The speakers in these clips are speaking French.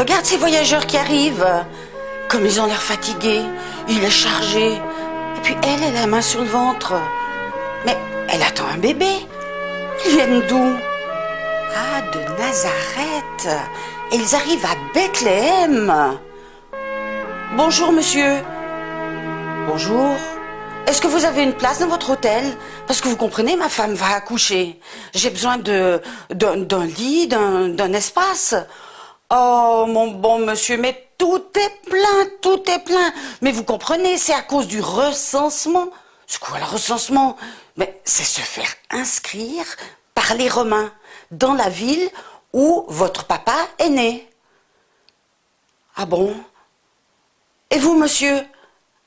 Regarde ces voyageurs qui arrivent. Comme ils ont l'air fatigués. Il est chargé. Et puis elle a la main sur le ventre. Mais elle attend un bébé. Ils viennent d'où? Ah, de Nazareth. Et ils arrivent à Bethléem. Bonjour, monsieur. Bonjour. Est-ce que vous avez une place dans votre hôtel? Parce que vous comprenez, ma femme va accoucher. J'ai besoin d'un lit, d'un espace. Oh, mon bon monsieur, mais tout est plein, tout est plein. Mais vous comprenez, c'est à cause du recensement. C'est quoi le recensement? Mais c'est se faire inscrire par les Romains dans la ville où votre papa est né. Ah bon? Et vous, monsieur?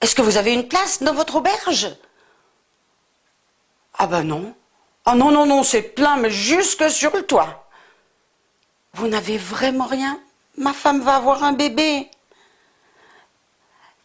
Est-ce que vous avez une place dans votre auberge? Ah ben non. Ah non, non, non, c'est plein, mais jusque sur le toit. Vous n'avez vraiment rien? Ma femme va avoir un bébé.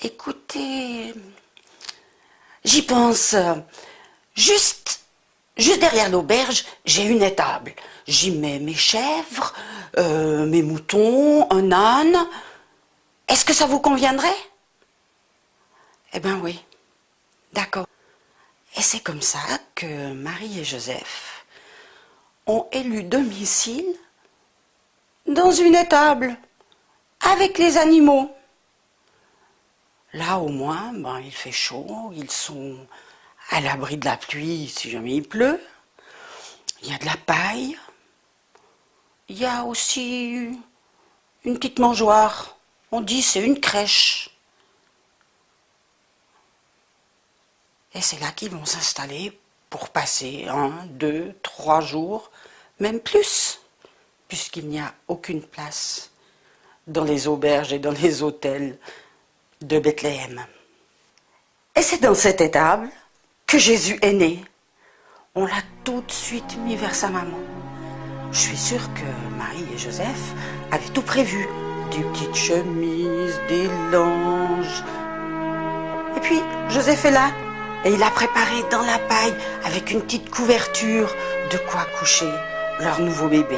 Écoutez, j'y pense. Juste derrière l'auberge, j'ai une étable. J'y mets mes chèvres, mes moutons, un âne. Est-ce que ça vous conviendrait? Eh bien oui, d'accord. Et c'est comme ça que Marie et Joseph ont élu domicile dans une étable avec les animaux. Là au moins, ben, il fait chaud, ils sont à l'abri de la pluie si jamais il pleut. Il y a de la paille. Il y a aussi une petite mangeoire. On dit c'est une crèche. Et c'est là qu'ils vont s'installer pour passer 1, 2, 3 jours, même plus, puisqu'il n'y a aucune place dans les auberges et dans les hôtels de Bethléem. Et c'est dans cette étable que Jésus est né. On l'a tout de suite mis vers sa maman. Je suis sûre que Marie et Joseph avaient tout prévu. Des petites chemises, des langes. Et puis, Joseph est là. Et il a préparé dans la paille, avec une petite couverture, de quoi coucher leur nouveau bébé.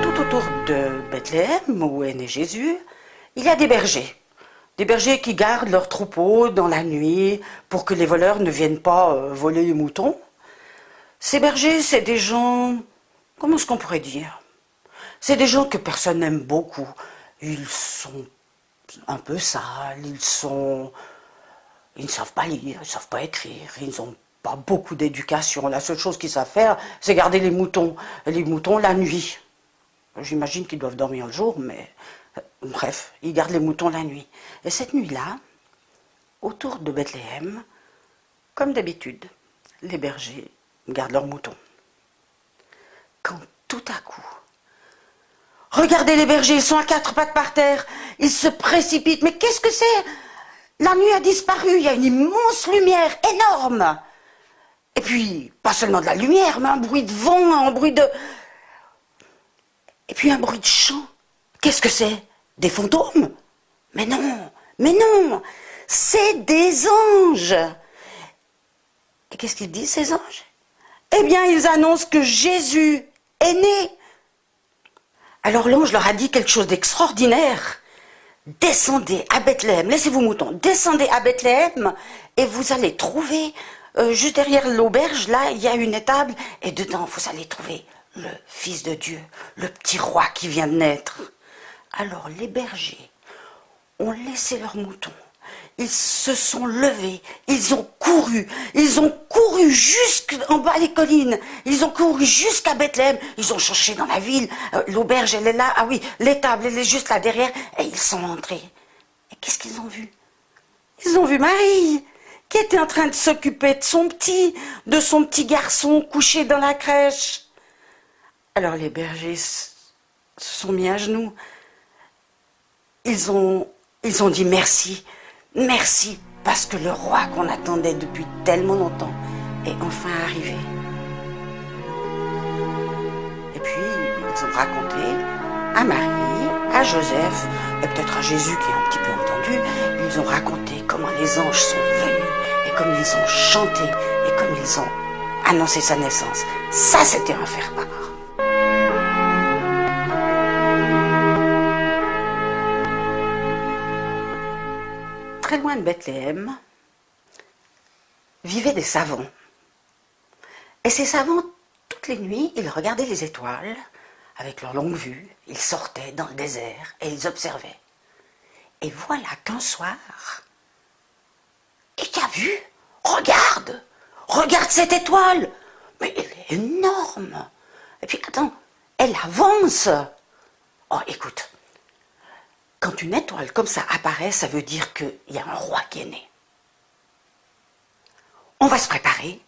Tout autour de Bethléem, où est né Jésus, il y a des bergers. Des bergers qui gardent leurs troupeaux dans la nuit pour que les voleurs ne viennent pas voler les moutons. Ces bergers, c'est des gens... Comment est-ce qu'on pourrait dire? C'est des gens que personne n'aime beaucoup. Ils sont un peu sales, ils ne savent pas lire, ils ne savent pas écrire, ils n'ont pas beaucoup d'éducation. La seule chose qu'ils savent faire, c'est garder les moutons la nuit. J'imagine qu'ils doivent dormir le jour, mais bref, ils gardent les moutons la nuit. Et cette nuit-là, autour de Bethléem, comme d'habitude, les bergers gardent leurs moutons. Quand tout à coup, regardez les bergers, ils sont à 4 pattes par terre, ils se précipitent. Mais qu'est-ce que c'est? La nuit a disparu, il y a une immense lumière, énorme. Et puis, pas seulement de la lumière, mais un bruit de vent, un bruit de... Et puis un bruit de chant. Qu'est-ce que c'est? Des fantômes? Mais non, c'est des anges. Et qu'est-ce qu'ils disent, ces anges? Eh bien, ils annoncent que Jésus est né. Alors l'ange leur a dit quelque chose d'extraordinaire. Descendez à Bethléem, laissez vos moutons, descendez à Bethléem et vous allez trouver, juste derrière l'auberge, là, il y a une étable et dedans, vous allez trouver le Fils de Dieu, le petit roi qui vient de naître. Alors les bergers ont laissé leurs moutons. Ils se sont levés, ils ont couru jusqu'en bas les collines, ils ont couru jusqu'à Bethléem, ils ont cherché dans la ville, l'auberge elle est là, ah oui, l'étable elle est juste là derrière, et ils sont entrés. Et qu'est-ce qu'ils ont vu? Ils ont vu Marie, qui était en train de s'occuper de son petit garçon couché dans la crèche. Alors les bergers se sont mis à genoux, ils ont dit merci. Merci, parce que le roi qu'on attendait depuis tellement longtemps est enfin arrivé. Et puis, ils ont raconté à Marie, à Joseph, et peut-être à Jésus qui a un petit peu entendu, ils ont raconté comment les anges sont venus et comme ils ont chanté et comme ils ont annoncé sa naissance. Ça, c'était un faire-part. Très loin de Bethléem, vivaient des savants. Et ces savants, toutes les nuits, ils regardaient les étoiles avec leur longue vue. Ils sortaient dans le désert et ils observaient. Et voilà qu'un soir, et qui a vu? Regarde! Regarde cette étoile! Mais elle est énorme! Et puis, attends, elle avance! Oh, écoute, quand une étoile comme ça apparaît, ça veut dire qu'il y a un roi qui est né. On va se préparer,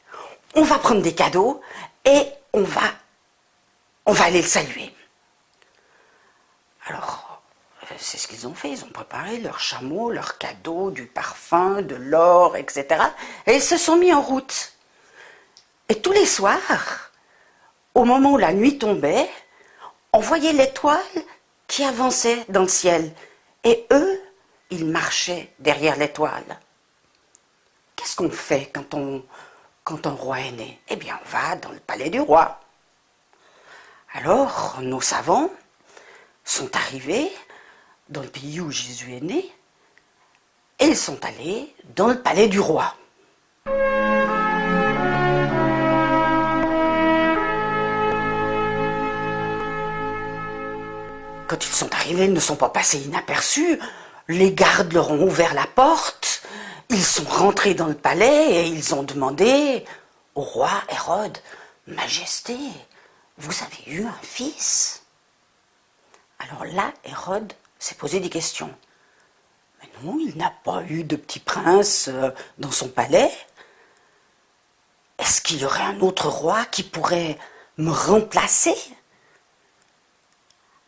on va prendre des cadeaux et on va aller le saluer. Alors, c'est ce qu'ils ont fait. Ils ont préparé leurs chameaux, leurs cadeaux, du parfum, de l'or, etc. Et ils se sont mis en route. Et tous les soirs, au moment où la nuit tombait, on voyait l'étoile qui avançait dans le ciel. Et eux, ils marchaient derrière l'étoile. Qu'est-ce qu'on fait quand un roi est né? Eh bien, on va dans le palais du roi. Alors, nos savants sont arrivés dans le pays où Jésus est né et ils sont allés dans le palais du roi. Quand ils sont arrivés, ils ne sont pas passés inaperçus. Les gardes leur ont ouvert la porte. Ils sont rentrés dans le palais et ils ont demandé au roi Hérode, « Majesté, vous avez eu un fils ?» Alors là, Hérode s'est posé des questions. « Mais non, il n'a pas eu de petit prince dans son palais. Est-ce qu'il y aurait un autre roi qui pourrait me remplacer ?»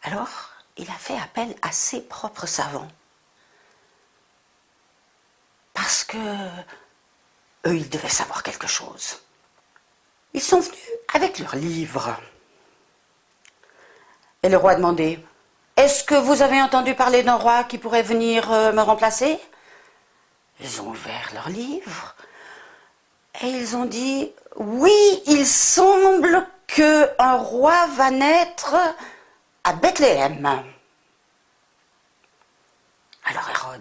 Alors, il a fait appel à ses propres savants. Parce que eux, ils devaient savoir quelque chose. Ils sont venus avec leurs livres. Et le roi a demandé, « Est-ce que vous avez entendu parler d'un roi qui pourrait venir me remplacer ?» Ils ont ouvert leurs livres et ils ont dit, « Oui, il semble qu'un roi va naître à Bethléem. » Alors Hérode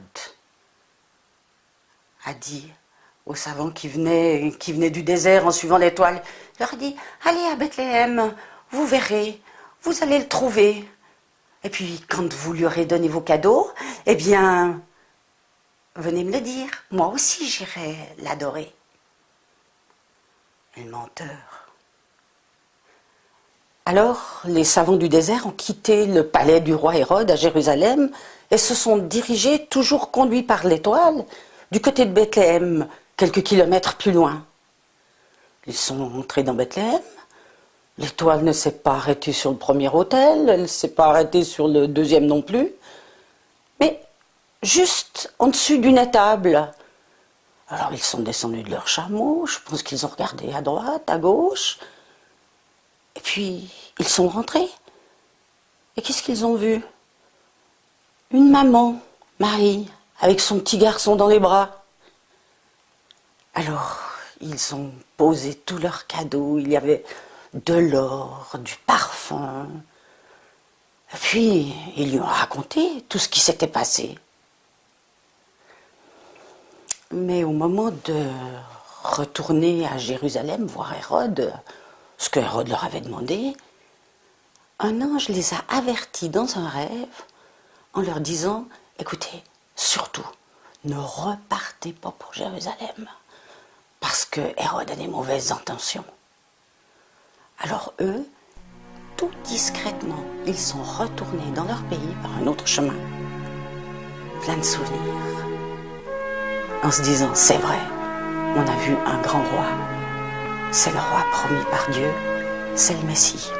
a dit aux savants qui venaient du désert en suivant l'étoile, il leur a dit, allez à Bethléem, vous verrez, vous allez le trouver. Et puis quand vous lui aurez donné vos cadeaux, eh bien, venez me le dire, moi aussi j'irai l'adorer. Le menteur. Alors, les savants du désert ont quitté le palais du roi Hérode à Jérusalem et se sont dirigés, toujours conduits par l'étoile, du côté de Bethléem, quelques kilomètres plus loin. Ils sont entrés dans Bethléem. L'étoile ne s'est pas arrêtée sur le premier autel, elle ne s'est pas arrêtée sur le deuxième non plus, mais juste en dessus d'une étable. Alors ils sont descendus de leur chameau, je pense qu'ils ont regardé à droite, à gauche, et puis ils sont rentrés. Et qu'est-ce qu'ils ont vu? Une maman, Marie, avec son petit garçon dans les bras. Alors, ils ont posé tous leurs cadeaux. Il y avait de l'or, du parfum. Et puis, ils lui ont raconté tout ce qui s'était passé. Mais au moment de retourner à Jérusalem, voir Hérode, ce que Hérode leur avait demandé, un ange les a avertis dans un rêve en leur disant, écoutez, surtout, ne repartez pas pour Jérusalem, parce que Hérode a des mauvaises intentions. Alors eux, tout discrètement, ils sont retournés dans leur pays par un autre chemin, plein de souvenirs, en se disant, c'est vrai, on a vu un grand roi, c'est le roi promis par Dieu, c'est le Messie.